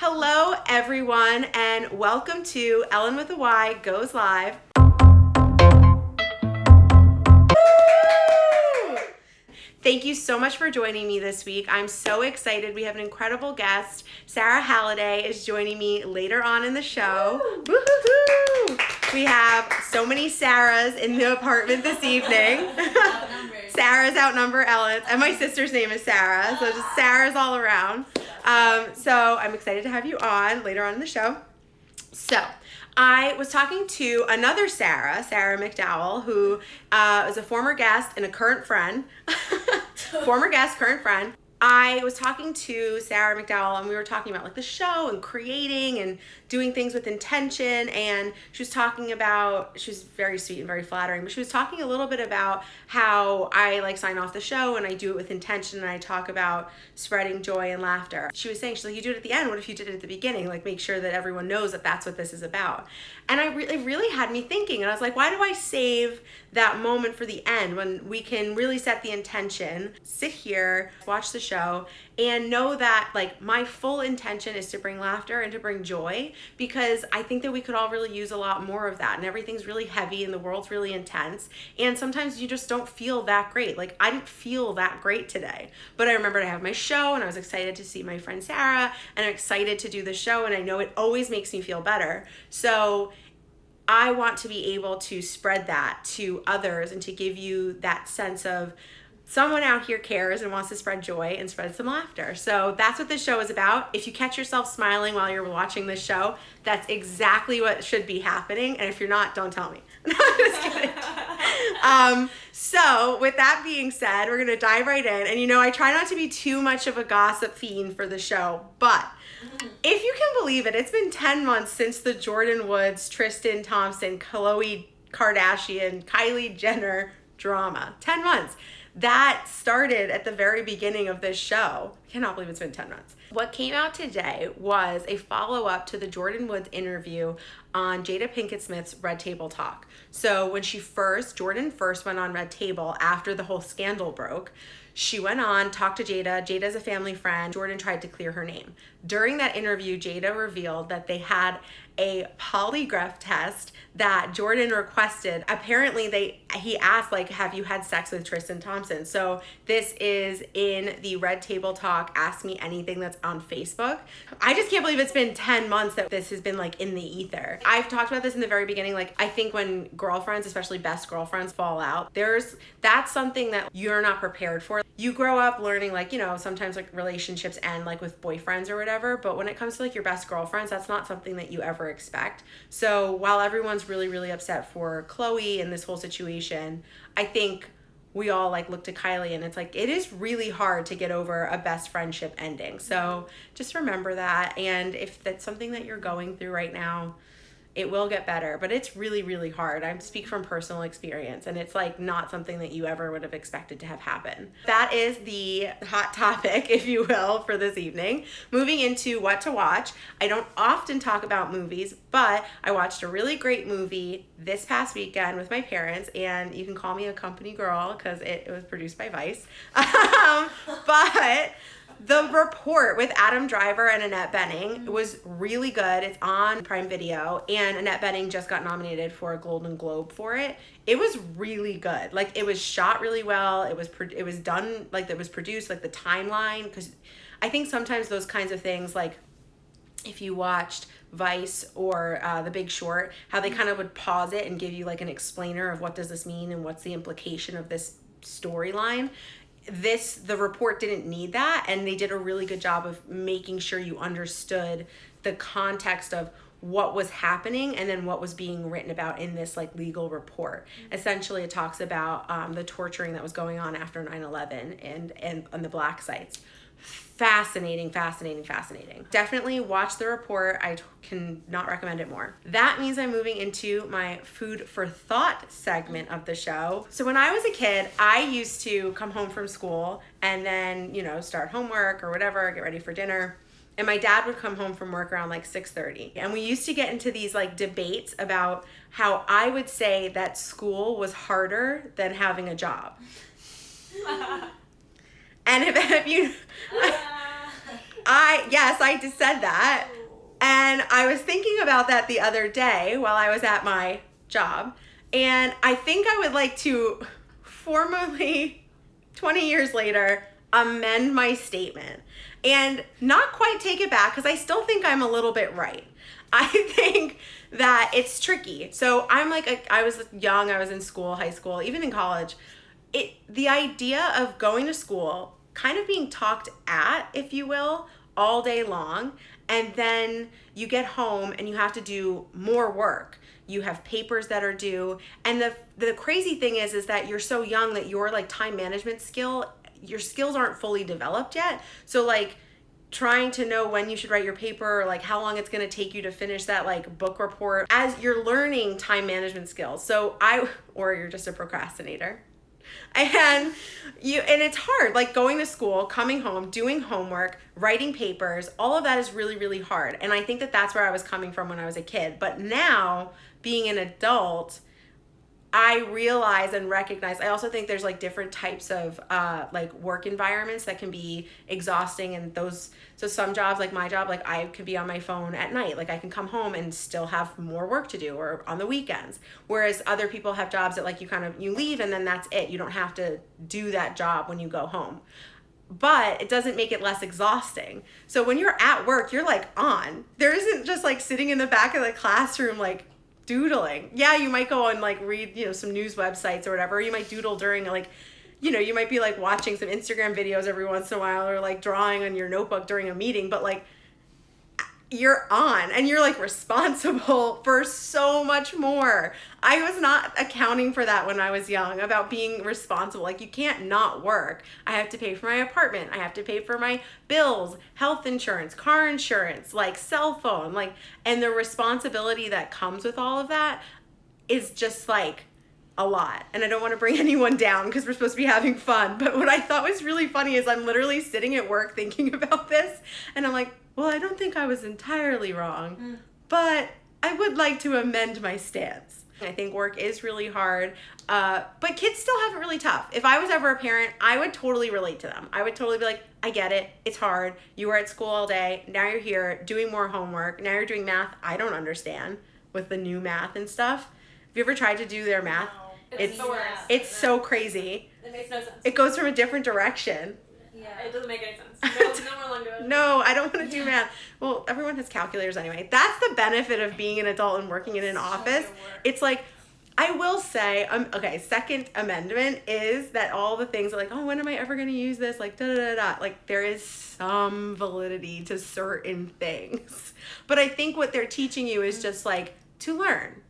Hello, everyone, and welcome to Ellyn with a Y Goes Live. Thank you so much for joining me this week. I'm so excited. We have an incredible guest. Sarah Halliday is joining me later on in the show. Woo-hoo-hoo! We have so many Sarahs in the apartment this evening. Sarah's outnumber Ellyn, and my sister's name is Sarah, so just Sarah's all around. So I'm excited to have you on later on in the show. So I was talking to another Sarah McDowell, who is a former guest and a current friend. Former guest, current friend. I was talking to Sarah McDowell, and we were talking about like the show and creating and doing things with intention, and she was talking about, she was very sweet and very flattering, but she was talking a little bit about how I like sign off the show and I do it with intention, and I talk about spreading joy and laughter. She was saying, she's like, you do it at the end, what if you did it at the beginning? Like, make sure that everyone knows that that's what this is about. And it really had me thinking, and I was like, why do I save that moment for the end when we can really set the intention, sit here, watch the show, and know that like my full intention is to bring laughter and to bring joy, because I think that we could all really use a lot more of that, and everything's really heavy and the world's really intense, and sometimes you just don't feel that great. Like, I didn't feel that great today, but I remembered I have my show and I was excited to see my friend Sarah, and I'm excited to do the show, and I know it always makes me feel better. So I want to be able to spread that to others and to give you that sense of someone out here cares and wants to spread joy and spread some laughter. So that's what this show is about. If you catch yourself smiling while you're watching this show, that's exactly what should be happening. And if you're not, don't tell me. No, I'm just kidding. So with that being said, we're going to dive right in. And you know, I try not to be too much of a gossip fiend for the show, but if you can believe it, it's been 10 months since the Jordyn Woods, Tristan Thompson, Khloe Kardashian, Kylie Jenner drama. 10 months. That started at the very beginning of this show. I cannot believe it's been 10 months. What came out today was a follow-up to the Jordyn Woods interview on Jada Pinkett Smith's Red Table Talk. So when Jordyn first went on Red Table after the whole scandal broke, she went on, talked to Jada. Jada's a family friend. Jordyn tried to clear her name. During that interview, Jada revealed that they had a polygraph test that Jordyn requested. Apparently he asked, like, have you had sex with Tristan Thompson? So this is in the Red Table Talk Ask Me Anything that's on Facebook. I just can't believe it's been 10 months that this has been like in the ether. I've talked about this in the very beginning. Like, I think when girlfriends, especially best girlfriends, fall out, that's something that you're not prepared for. You grow up learning, like, you know, sometimes like relationships end like with boyfriends or whatever, but when it comes to like your best girlfriends, that's not something that you ever expect. So while everyone's really, really upset for Khloe and this whole situation, I think we all like look to Kylie, and it's like, it is really hard to get over a best friendship ending. So just remember that. And if that's something that you're going through right now, it will get better, but it's really, really hard. I speak from personal experience, and it's like not something that you ever would have expected to have happen. That is the hot topic, if you will, for this evening. Moving into what to watch. I don't often talk about movies, but I watched a really great movie this past weekend with my parents, and you can call me a company girl because it was produced by Vice. But The Report with Adam Driver and Annette Bening was really good. It's on Prime Video, and Annette Bening just got nominated for a Golden Globe for it. It was really good. Like, it was shot really well. It was done, like, it was produced, like the timeline, because I think sometimes those kinds of things, like if you watched Vice or The Big Short, how they kind of would pause it and give you like an explainer of what does this mean and what's the implication of this storyline. The Report didn't need that, and they did a really good job of making sure you understood the context of what was happening and then what was being written about in this like legal report. Essentially, it talks about the torturing that was going on after 9/11 and on the black sites. Fascinating. Definitely watch The Report. I can not recommend it more. That means I'm moving into my food for thought segment of the show. So when I was a kid, I used to come home from school and then, you know, start homework or whatever, get ready for dinner. And my dad would come home from work around like 6:30. And we used to get into these like debates about how I would say that school was harder than having a job. And if you, Yes, I just said that. And I was thinking about that the other day while I was at my job. And I think I would like to formally, 20 years later, amend my statement. And not quite take it back, because I still think I'm a little bit right. I think that it's tricky. So I'm like, I was young, I was in school, high school, even in college. The idea of going to school, kind of being talked at, if you will, all day long, and then you get home and you have to do more work. You have papers that are due. And the crazy thing is that you're so young that your like time management your skills aren't fully developed yet. So like trying to know when you should write your paper, or like how long it's going to take you to finish that like book report as you're learning time management skills. Or you're just a procrastinator. And it's hard, like going to school, coming home, doing homework, writing papers, all of that is really, really hard. And I think that that's where I was coming from when I was a kid. But now, being an adult, I realize and recognize, I also think there's like different types of like work environments that can be exhausting, and so some jobs, like my job, like I could be on my phone at night, like I can come home and still have more work to do, or on the weekends. Whereas other people have jobs that like you leave and then that's it. You don't have to do that job when you go home. But it doesn't make it less exhausting. So when you're at work, you're like on. There isn't just like sitting in the back of the classroom like doodling. Yeah, you might go and like read, some news websites or whatever. You might doodle during like, you might be like watching some Instagram videos every once in a while, or like drawing on your notebook during a meeting, but like you're on and you're like responsible for so much more. I was not accounting for that when I was young, about being responsible. Like you can't not work. I have to pay for my apartment. I have to pay for my bills, health insurance, car insurance, like cell phone, like, and the responsibility that comes with all of that is just like a lot. And I don't want to bring anyone down because we're supposed to be having fun. But what I thought was really funny is I'm literally sitting at work thinking about this, and I'm like, well, I don't think I was entirely wrong, but I would like to amend my stance. I think work is really hard, but kids still have it really tough. If I was ever a parent, I would totally relate to them. I would totally be like, I get it. It's hard. You were at school all day. Now you're here doing more homework. Now you're doing math I don't understand with the new math and stuff. Have you ever tried to do their math? No. It's so crazy. It makes no sense. It goes from a different direction. Yeah. It doesn't make any sense. No more language. No, I don't want to do math. Well, everyone has calculators anyway. That's the benefit of being an adult and working in an office. It's like, I will say, second amendment is that all the things are like, oh, when am I ever going to use this? Like, da-da-da-da. Like, there is some validity to certain things. But I think what they're teaching you is just like to learn.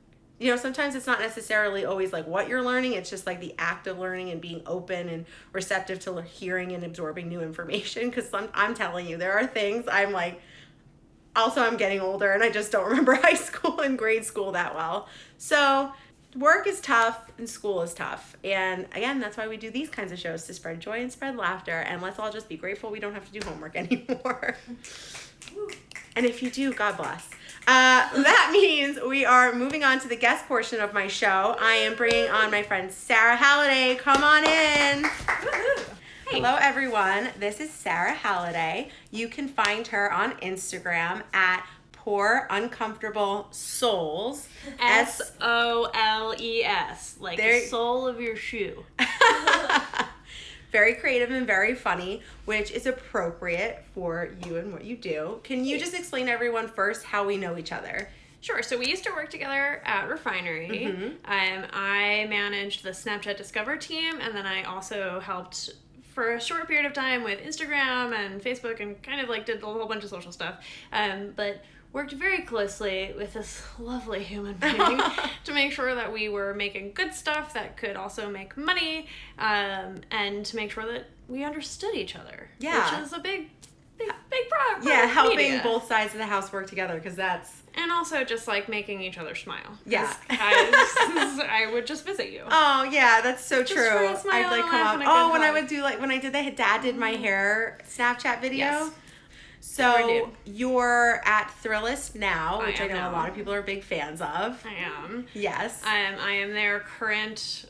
Sometimes it's not necessarily always like what you're learning. It's just like the act of learning and being open and receptive to hearing and absorbing new information. Because I'm telling you, there are things I'm like, also I'm getting older and I just don't remember high school and grade school that well. So work is tough and school is tough. And again, that's why we do these kinds of shows, to spread joy and spread laughter. And let's all just be grateful we don't have to do homework anymore. And if you do, God bless. That means we are moving on to the guest portion of my show. I am bringing on my friend Sarah Halliday. Come on in. Hello, everyone. This is Sarah Halliday. You can find her on Instagram at Poor Uncomfortable Soles. SOLES, like the sole of your shoe. Very creative and very funny, which is appropriate for you and what you do. Can you just explain to everyone first how we know each other? Sure. So we used to work together at Refinery. Mm-hmm. I managed the Snapchat Discover team, and then I also helped for a short period of time with Instagram and Facebook, and kind of like did a whole bunch of social stuff. But worked very closely with this lovely human being to make sure that we were making good stuff that could also make money, and to make sure that we understood each other. Yeah. Which is a big problem. Yeah, helping both sides of the house work together, because that's... And also just like making each other smile. Yeah. I would just visit you. Oh, yeah, that's so just true. I'd like come up. When I would do when I did the Dad Did My Hair Snapchat video. Yes. So you're at Thrillist now, which I know a lot of people are big fans of. I am. Yes. I am their current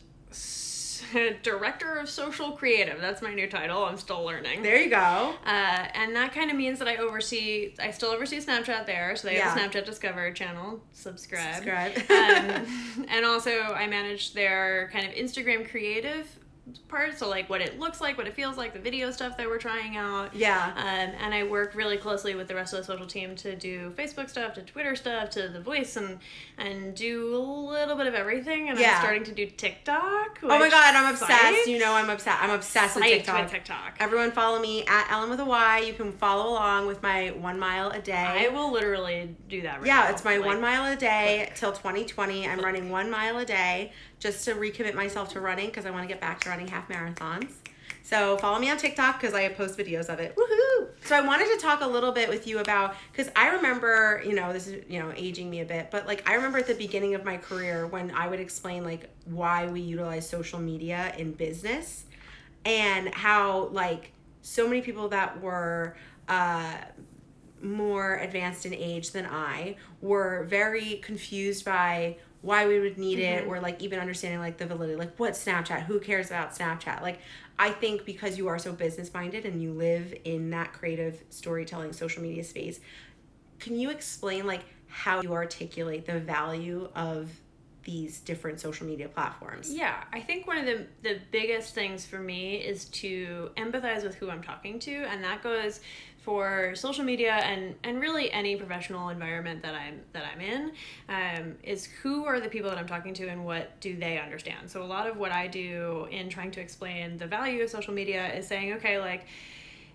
Director of Social Creative. That's my new title. I'm still learning. There you go. And that kind of means that I still oversee Snapchat there. So they have the Snapchat Discover channel. Subscribe. And also I manage their kind of Instagram creative part, so like what it looks like, what it feels like, the video stuff that we're trying out. And I work really closely with the rest of the social team to do Facebook stuff, to Twitter stuff, to the voice, and do a little bit of everything. And I'm starting to do TikTok. Oh my god, I'm obsessed. You know I'm obsessed. I'm obsessed with TikTok. Everyone follow me at ELLYNWITHAY. You can follow along with my 1 mile a day. I will literally do that right now. It's my 1 mile a day till 2020. I'm running 1 mile a day just to recommit myself to running because I want to get back to running half marathons. So follow me on TikTok because I post videos of it. Woohoo! So I wanted to talk a little bit with you about, because I remember, this is, aging me a bit, but like I remember at the beginning of my career when I would explain like why we utilize social media in business and how like so many people that were more advanced in age than I were very confused by why we would need it, or like even understanding like the validity, like what's Snapchat, who cares about Snapchat. Like I think because you are so business minded and you live in that creative storytelling social media space, can you explain like how you articulate the value of these different social media platforms? Yeah, I think one of the biggest things for me is to empathize with who I'm talking to, and that goes for social media and really any professional environment that I'm in, is who are the people that I'm talking to and what do they understand. So a lot of what I do in trying to explain the value of social media is saying, okay, like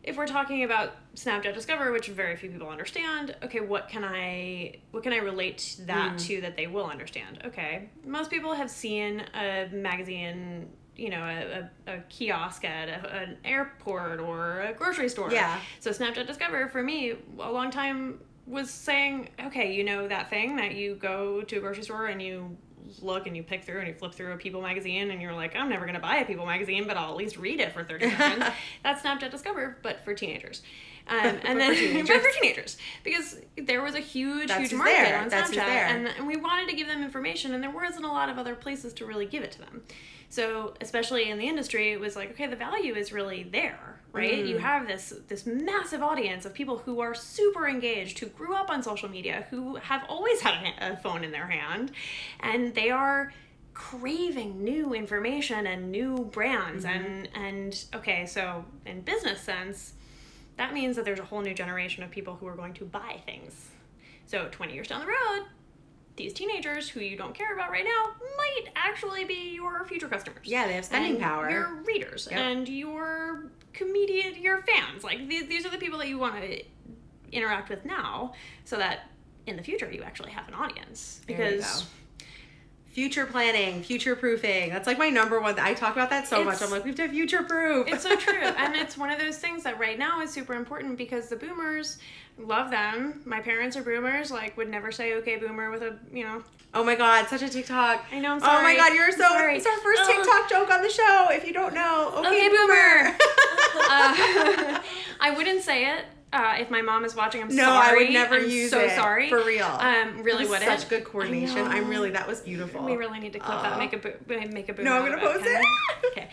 if we're talking about Snapchat Discover, which very few people understand, okay, what can I relate that to that they will understand? Okay, most people have seen a magazine, a kiosk at an airport or a grocery store. Yeah. So Snapchat Discover for me a long time was saying, okay, that thing that you go to a grocery store and you look and you pick through and you flip through a People magazine and you're like, I'm never going to buy a People magazine, but I'll at least read it for 30 seconds. That's Snapchat Discover, but for teenagers. And then for teenagers, because there was a huge market on Snapchat, and we wanted to give them information, and there wasn't a lot of other places to really give it to them. So especially in the industry, it was like, okay, the value is really there, right? You have this massive audience of people who are super engaged, who grew up on social media, who have always had a phone in their hand, and they are craving new information and new brands. And okay, so in business sense, that means that there's a whole new generation of people who are going to buy things. So 20 years down the road, these teenagers who you don't care about right now might actually be your future customers. Yeah, they have spending power. Your readers and your your fans. Like these are the people that you want to interact with now, so that in the future you actually have an audience. Because future planning, future proofing. That's like my number one. I talk about that so much. I'm like, we have to future proof. It's so true. And it's one of those things that right now is super important because the boomers, love them. My parents are boomers, like would never say okay boomer with a, Oh my god, such a TikTok. I know, I'm sorry. Oh my god, it's our first TikTok joke on the show. If you don't know, okay boomer. I wouldn't say it. If my mom is watching, I'm sorry. No, I would never use it. I'm so sorry. For real. Really wouldn't. Such good coordination. That was beautiful. We really need to clip that. Make a boom. No, I'm gonna post it. Okay.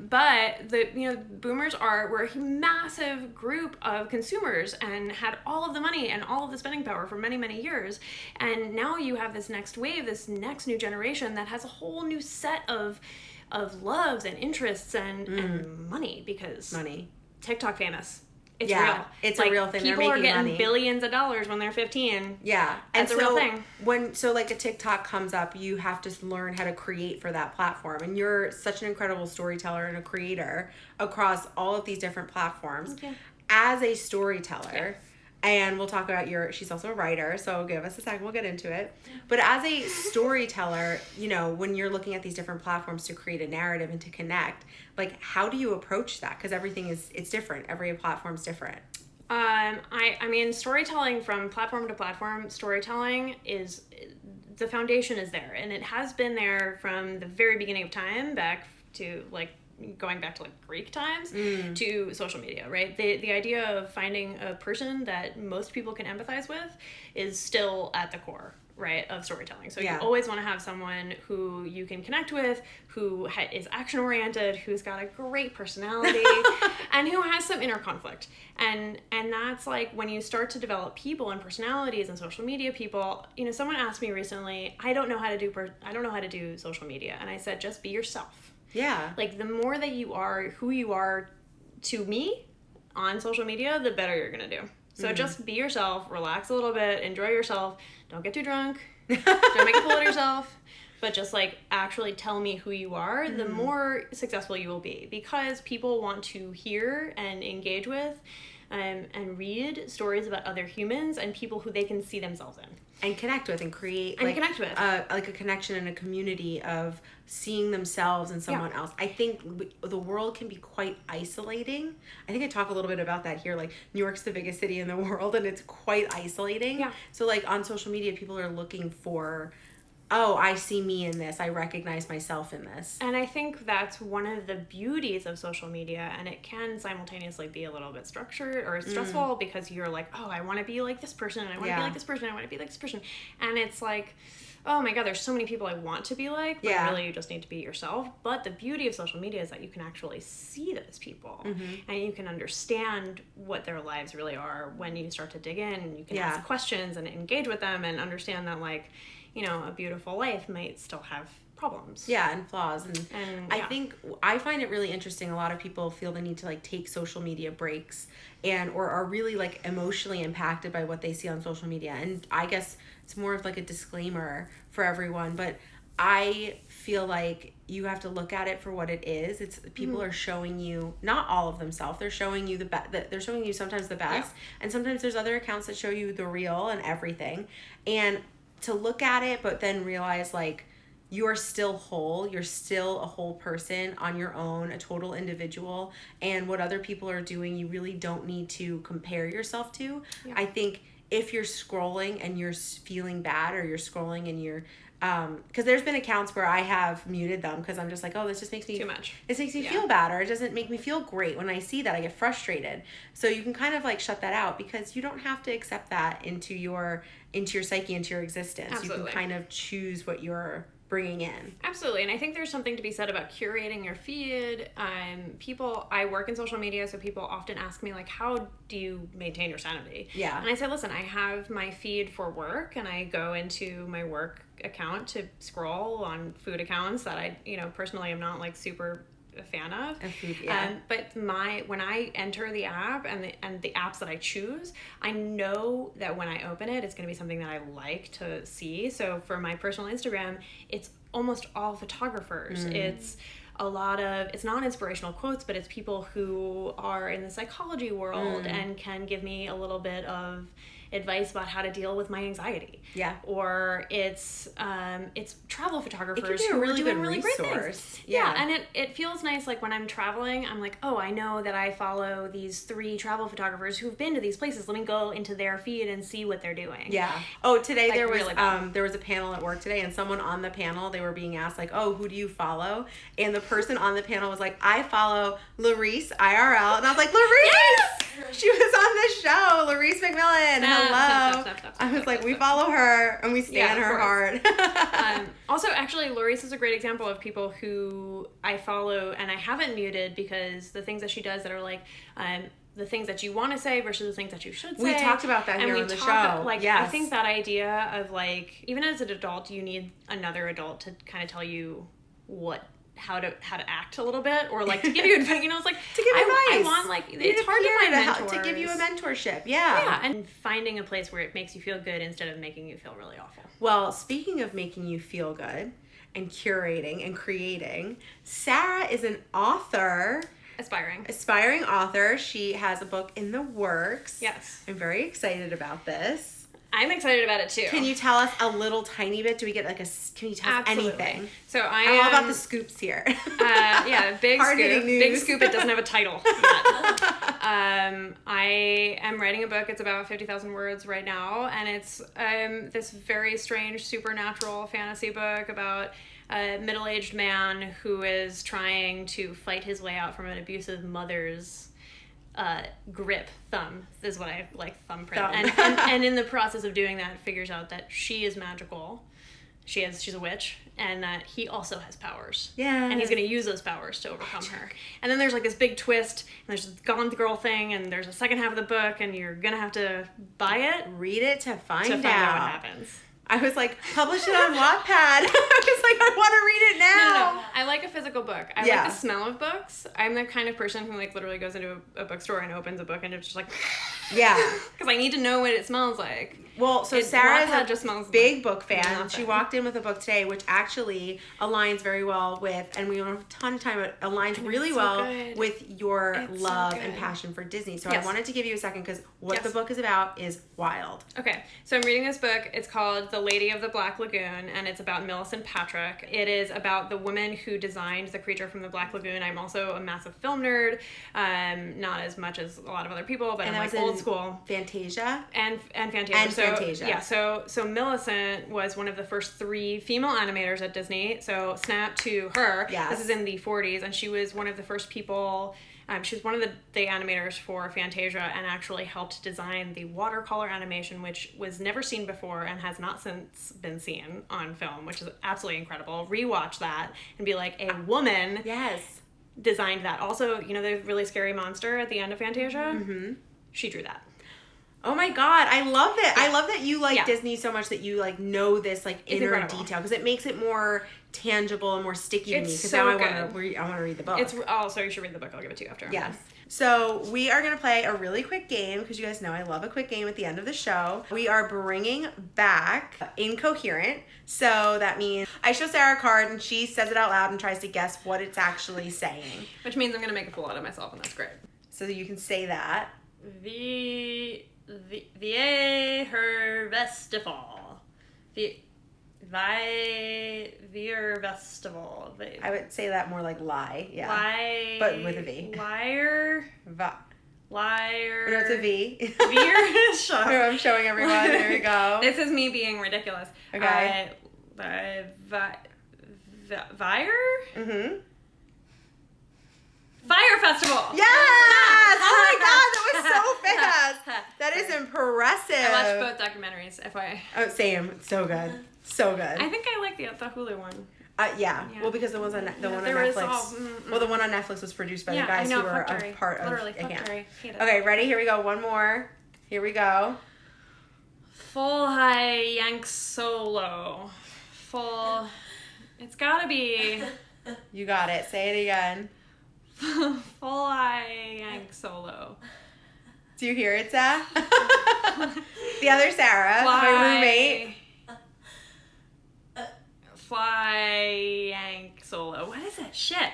But the boomers were a massive group of consumers and had all of the money and all of the spending power for many, many years. And now you have this next wave, this next new generation that has a whole new set of loves and interests and money because TikTok famous. It's real. It's a real thing. People are getting billions of dollars when they're 15. Yeah. It's a real thing. So like a TikTok comes up, you have to learn how to create for that platform. And you're such an incredible storyteller and a creator across all of these different platforms. Okay. As a storyteller, and we'll talk about she's also a writer, so give us a second, we'll get into it. But as a storyteller, when you're looking at these different platforms to create a narrative and to connect, like how do you approach that? Because it's different. Every platform's different. I mean, storytelling from platform to platform, storytelling is, the foundation is there, and it has been there from the very beginning of time, back to going back to Greek times to social media, right? The idea of finding a person that most people can empathize with is still at the core, right, of storytelling. So Yeah. you always want to have someone who you can connect with, who is action-oriented, who's got a great personality, and who has some inner conflict. And that's like when you start to develop people and personalities and social media people. You know, someone asked me recently, I don't know how to do social media, and I said, just be yourself. Yeah. Like, the more that you are who you are to me on social media, the better you're gonna do. So just be yourself, relax a little bit, enjoy yourself, don't get too drunk, don't make a fool of yourself, but just like actually tell me who you are, the more successful you will be, because people want to hear and engage with and read stories about other humans and people who they can see themselves in. And connect with and create And like, connect with. Like a connection and a community of seeing themselves in someone else. I think the world can be quite isolating. I think I talk a little bit about that here. Like, New York's the biggest city in the world, and it's quite isolating. Yeah. So like on social media, people are looking for, oh, I see me in this. I recognize myself in this. And I think that's one of the beauties of social media, and it can simultaneously be a little bit structured or stressful because you're like, oh, I want to be like this person, and I want to be like this person, I want to be like this person. And it's like, oh my God, there's so many people I want to be like, but really you just need to be yourself. But the beauty of social media is that you can actually see those people and you can understand what their lives really are when you start to dig in, and you can ask questions and engage with them and understand that, like, you know, a beautiful life might still have problems. Yeah, and flaws. And I think I find it really interesting. A lot of people feel the need to like take social media breaks or are really like emotionally impacted by what they see on social media. And I guess it's more of like a disclaimer for everyone, but I feel like you have to look at it for what it is. It's people are showing you not all of themselves. They're showing you they're showing you sometimes the best, and sometimes there's other accounts that show you the real and everything. And to look at it, but then realize like you're still whole. You're still a whole person on your own, a total individual. And what other people are doing, you really don't need to compare yourself to. Yeah. I think if you're scrolling and you're feeling bad, or you're scrolling and you're because there's been accounts where I have muted them because I'm just like, oh, this just makes me too much. This makes me feel bad, or it doesn't make me feel great. When I see that, I get frustrated. So you can kind of like shut that out, because you don't have to accept that into your psyche, into your existence. Absolutely. You can kind of choose what you're bringing in. Absolutely. And I think there's something to be said about curating your feed. I work in social media, so people often ask me, like, how do you maintain your sanity? Yeah. And I say, listen, I have my feed for work, and I go into my work account to scroll on food accounts that I, personally am not like super a fan of. But when I enter the app and the apps that I choose, I know that when I open it, it's going to be something that I like to see. So for my personal Instagram, it's almost all photographers. It's not inspirational quotes, but it's people who are in the psychology world and can give me a little bit of advice about how to deal with my anxiety. Yeah. Or it's travel photographers who are doing really great things. Yeah. And it feels nice, like when I'm traveling, I'm like, oh, I know that I follow these 3 travel photographers who've been to these places. Let me go into their feed and see what they're doing. Yeah. Oh, today like, there was a panel at work today, and someone on the panel, they were being asked like, oh, who do you follow? And the person on the panel was like, I follow Larisse IRL. And I was like, Larisse! Yes! She was on the show, Larisse McMillan. Hello. I was like, we follow her and we stand her hard. Also, actually, Larisse is a great example of people who I follow and I haven't muted, because the things that she does that are like the things that you want to say versus the things that you should say. We talked about that here on the show. I think that idea of like, even as an adult, you need another adult to kind of tell you how to act a little bit, or like to give you advice. It's like to give advice. I want like it's hard to find mentors to give you a mentorship. Yeah, and finding a place where it makes you feel good instead of making you feel really awful. Well, speaking of making you feel good and curating and creating, Sarah is an author. Aspiring author. She has a book in the works. Yes, I'm very excited about this. I'm excited about it too. Can you tell us a little tiny bit? Do we get like can you tell us anything? So I'm all about the scoops here. Big scoop. News. Big scoop. It doesn't have a title yet. I am writing a book. It's about 50,000 words right now, and it's this very strange supernatural fantasy book about a middle-aged man who is trying to fight his way out from an abusive mother's grip thumb is what I like, thumbprint. And in the process of doing that, figures out that she is magical. She's a witch, and that he also has powers. Yeah. And he's going to use those powers to overcome her. And then there's like this big twist, and there's this Gone Girl thing, and there's a second half of the book, and you're going to have to buy it. Read it to find out what happens. I was like, publish it on Wattpad. I was like, I want to read it now. No. I like a physical book. I like the smell of books. I'm the kind of person who like literally goes into a bookstore and opens a book and it's just like, yeah, because I need to know what it smells like. Well, so Sarah's a big book fan. Nothing. She walked in with a book today, which actually aligns very well with, and we don't have a ton of time, but aligns really well with your love and passion for Disney. So I wanted to give you a second because what the book is about is wild. Okay, so I'm reading this book. It's called The Lady of the Black Lagoon, and it's about Millicent Patrick. It is about the woman who designed the creature from the Black Lagoon. I'm also a massive film nerd, not as much as a lot of other people, but I'm like old school. Fantasia? And Fantasia. Fantasia. Yeah, so Millicent was one of the first 3 female animators at Disney. So snap to her. Yes. This is in the 40s, and she was one of the first people. She was one of the animators for Fantasia and actually helped design the watercolor animation, which was never seen before and has not since been seen on film, which is absolutely incredible. Rewatch that and be like, a woman designed that. Also, you know the really scary monster at the end of Fantasia? Mm-hmm. She drew that. Oh my God, I love it. I love that you like Disney so much that you like know this like inner detail because it makes it more tangible and more sticky to me because now I want to read the book. So you should read the book. I'll give it to you after. Yes. So we are going to play a really quick game because you guys know I love a quick game at the end of the show. We are bringing back Incoherent. So that means I show Sarah a card and she says it out loud and tries to guess what it's actually saying. Which means I'm going to make a fool out of myself and that's great. So you can say that. Her festival. Festival. I would say that more like lie, yeah. Lie. But with a V. Liar. Liar. No, it's a V. Shut up. I'm showing everyone. There we go. This is me being ridiculous. Okay. Fire? Mm-hmm. Fire Festival! Yes! Oh my God, that was so fast. That is impressive. I watched both documentaries, FYI. Oh, same. So good. So good. I think I like the Hulu one. Yeah. Well, because the one on Netflix. The one on Netflix was produced by the guys who were a part of. Literally, Okay, ready? Here we go. One more. Here we go. Full high yank solo. It's gotta be. You got it. Say it again. Full high yank solo. Do you hear it, Sarah? The other Sarah, my roommate. Fly yank solo. What is it? Shit.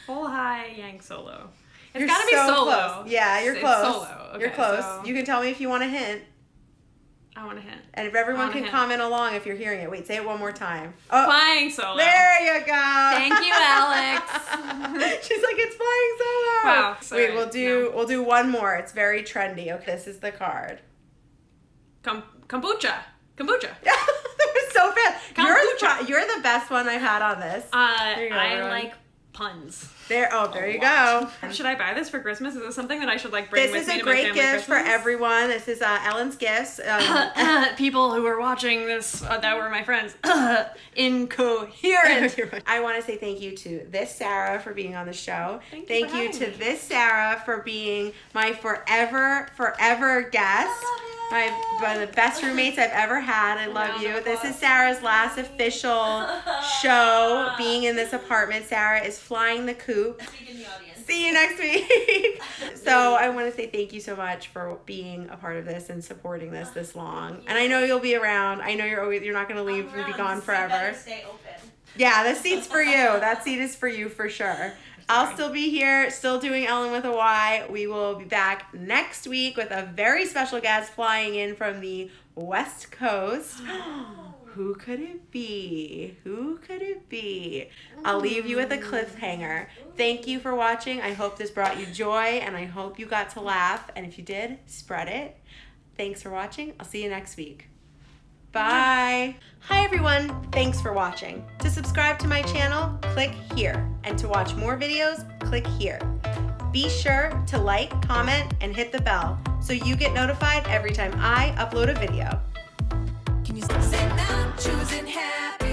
Full high yank solo. It's gotta be solo. Close. Yeah, you're close. Solo. Okay, you're close. So you can tell me if you want a hint. I want a hint. And if everyone can comment along if you're hearing it. Wait, say it one more time. Oh, flying solo. There you go. Thank you, Alex. She's like, it's flying solo. Wow. Sorry. Wait, we'll do one more. It's very trendy. Okay, this is the card. Kombucha. That was so fast. You're the best one I've had on this. I like puns. There you go. Should I buy this for Christmas? Is this something that I should like bring with me to my family? This is a great gift for everyone. This is Ellyn's gifts. People who were watching this that were my friends. Incoherent. I want to say thank you to this Sarah for being on the show. Thank you to this Sarah for being my forever guest. One of the best roommates I've ever had. I love you. This is Sarah's last official show being in this apartment. Sarah is flying the coop. See you next week. So I want to say thank you so much for being a part of this and supporting this long. And I know you'll be around. I know you're not going to leave and be gone forever. Stay open. Yeah, the seat's for you. That seat is for you for sure. I'll still be here, still doing Ellyn with a Y. We will be back next week with a very special guest flying in from the West Coast. Who could it be? I'll leave you with a cliffhanger. Thank you for watching. I hope this brought you joy, and I hope you got to laugh. And if you did, spread it. Thanks for watching. I'll see you next week. Bye. Hi everyone, thanks for watching. To subscribe to my channel, click here. And to watch more videos, click here. Be sure to like, comment, and hit the bell so you get notified every time I upload a video. Can you sit down, choosing happy?